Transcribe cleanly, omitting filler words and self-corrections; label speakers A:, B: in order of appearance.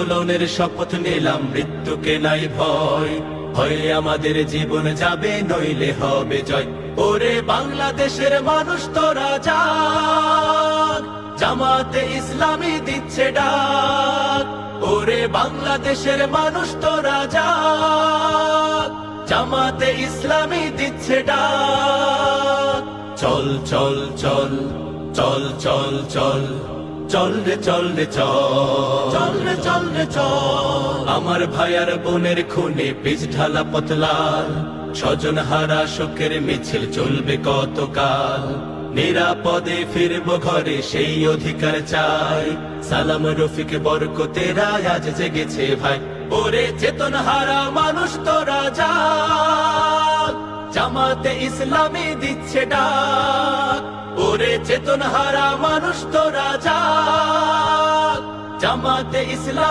A: আন্দোলনের শপথ নিলাম, মৃত্যুকে নাই ভয়, হয় আমাদের জীবন যাবে নইলে হবে জয়। ওরে বাংলাদেশের মানুষ তোরা জাগ, জামাতে ইসলামী দিচ্ছে ডাক। ওরে বাংলাদেশের মানুষ তোরা জাগ, জামাতে ইসলামী দিচ্ছে ডাক। চল চল চল চল চল চল চল রে চল রে চল, চল রে চল রে চল। আমার ভাই আর বোনের খুনে পিচ ঢালা পথলাল, স্বজন হারা শোকের মিছিল চলবে কতকাল। নিরাপদে ফিরবো ঘরে সেই অধিকার চাই, সালাম রফিক বরকতেরা আজ জেগেছে ভাই। ওরে চেতন হারা মানুষ তোরা জাগ, জামাতে ইসলামী দিচ্ছে ডাক। ওরে চেতন হারা মানুষ তোরা জাগ, জামাতে ইসলামী